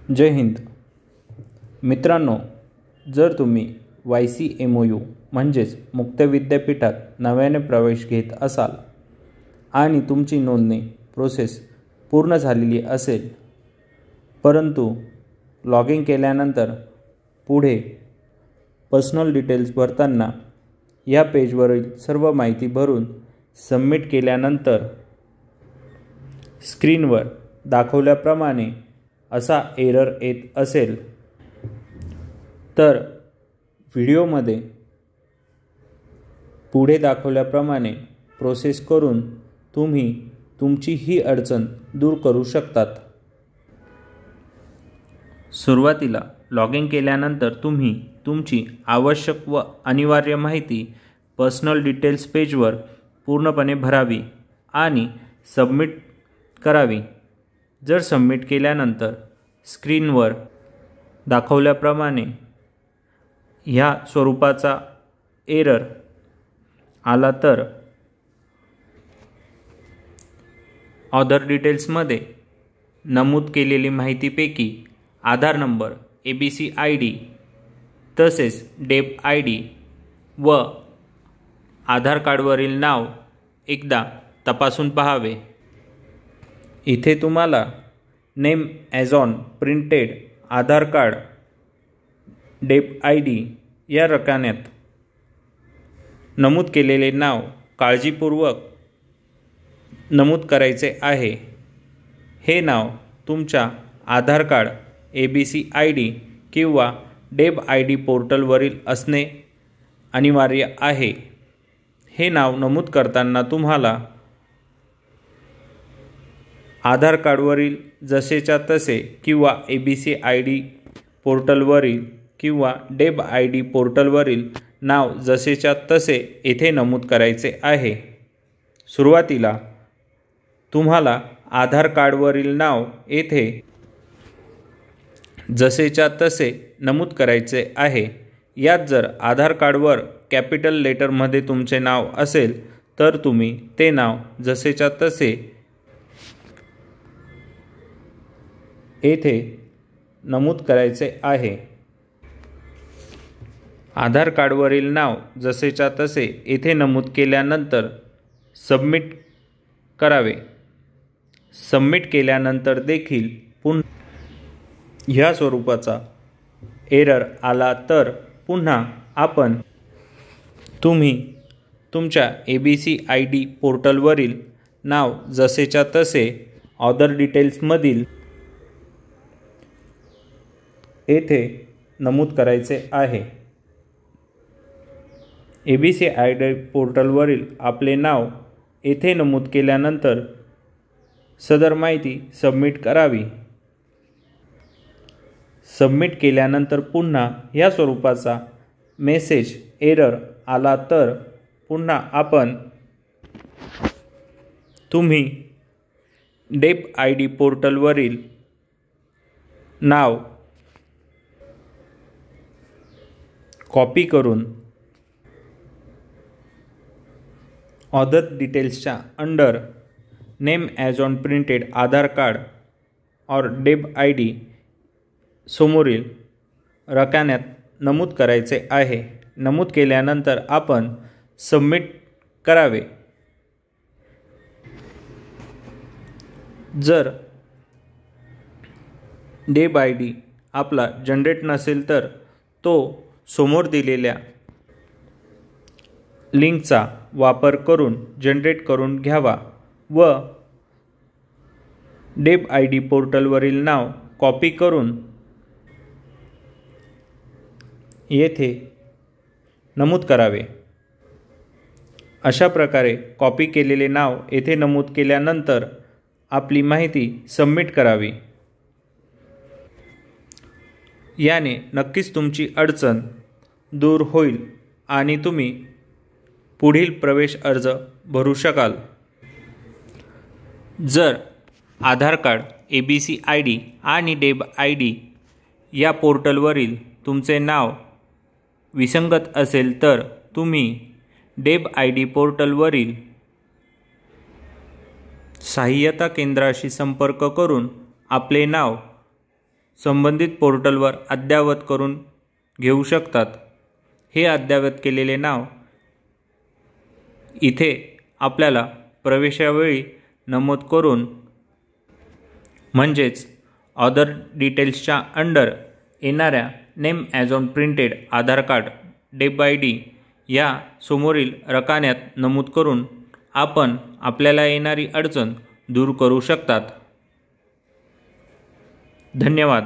जय हिंद मित्रांनो, जर तुम्ही YCMOU म्हणजेच मुक्त विद्यापीठात नव्याने प्रवेश घेत असाल आणि तुमची नोंदणी प्रोसेस पूर्ण झालेली असेल, परंतु लॉग इन केल्यानंतर पुढे पर्सनल डिटेल्स भरताना या पेजवरील सर्व माहिती भरून सबमिट केल्यानंतर स्क्रीनवर दाखवल्याप्रमाणे असा एरर येत असेल, तर व्हिडिओमध्ये पुढे दाखवल्याप्रमाणे प्रोसेस करून तुम्ही तुमची ही अडचण दूर करू शकतात। सुरुवातीला लॉग इन केल्यानंतर तुम्ही तुमची आवश्यक व अनिवार्य माहिती पर्सनल डिटेल्स पेजवर पूर्णपणे भरावी आणि सबमिट करावी। जर सबमिट केल्यानंतर स्क्रीनवर दाखवल्याप्रमाणे ह्या स्वरूपाचा एरर आला तर ऑदर डिटेल्समध्ये नमूद केलेली माहितीपैकी आधार नंबर, ABC ID तसेच डेब ID व आधार कार्डवरील नाव एकदा तपासून पाहावे। इथे तुम्हाला name as on printed Aadhaar card DEB ID या रकान्यात नमूद केलेले नाव काळजीपूर्वक नमूद करायचे आहे। हे नाव तुमच्या आधार कार्ड, ABC ID किंवा डेब ID पोर्टलवरील असणे अनिवार्य आहे। हे नाव नमूद करताना तुम्हाला आधार कार्डवरील जसेच्या तसे किंवा ABC ID पोर्टलवरील किंवा डेब ID पोर्टलवरील नाव जसेच्या तसे येथे नमूद करायचे आहे। सुरुवातीला तुम्हाला आधार कार्डवरील नाव येथे जसेच्या तसे नमूद करायचे आहे। यात जर आधार कार्डवर कॅपिटल लेटरमध्ये तुमचे नाव असेल तर तुम्ही ते नाव जसेच्या तसे येथे नमूद करायचे आहे। आधार कार्डवरील नाव जसेच्या तसे येथे नमूद केल्यानंतर सबमिट करावे। सबमिट केल्यानंतर देखील पुन्हा ह्या स्वरूपाचा एरर आला तर पुन्हा तुम्ही तुमच्या ABC ID पोर्टलवरील नाव जसेच्या तसे ऑदर डिटेल्समधील येथे नमूद करायचे आहे। ABC ID पोर्टलवरील आपले नाव येथे नमूद केल्यानंतर सदर माहिती सबमिट करावी। सबमिट केल्यानंतर पुन्हा या स्वरूपाचा मेसेज एरर आला तर पुन्हा तुम्ही डेब ID पोर्टलवरील नाव कॉपी करून ऑदर डिटेल्सच्या under name as on printed Aadhaar card और डेब ID समोरील रकान्यात नमूद करायचे आहे। नमूद केल्यानंतर सबमिट करावे। जर डेब ID आपला जनरेट नसेल तर तो समोर दिलेल्या लिंकचा वापर करून जनरेट करून घ्यावा व डेब ID पोर्टलवरील नाव कॉपी करून येथे नमूद करावे। अशा प्रकारे कॉपी केलेले नाव येथे नमूद केल्यानंतर आपली माहिती सबमिट करावी। याने नक्कीच तुमची अडचण दूर होईल आणि तुम्ही पुढील प्रवेश अर्ज भरू शकाल। जर आधार कार्ड, ABC ID आणि डेब ID या पोर्टलवरील तुमचे नाव विसंगत असेल तर तुम्ही डेब ID पोर्टलवरील सहाय्यता केंद्राशी संपर्क करून आपले नाव संबंधित पोर्टलवर अद्ययावत करून घेऊ शकतात। हे अद्ययावत केलेले नाव इथे आपल्याला प्रवेशावेळी नमूद करून म्हणजेच अदर डिटेल्सच्या अंडर येणाऱ्या name as on printed Aadhaar card DEB I D या समोरील रकान्यात नमूद करून आपण आपल्याला येणारी अडचण दूर करू शकतात। धन्यवाद।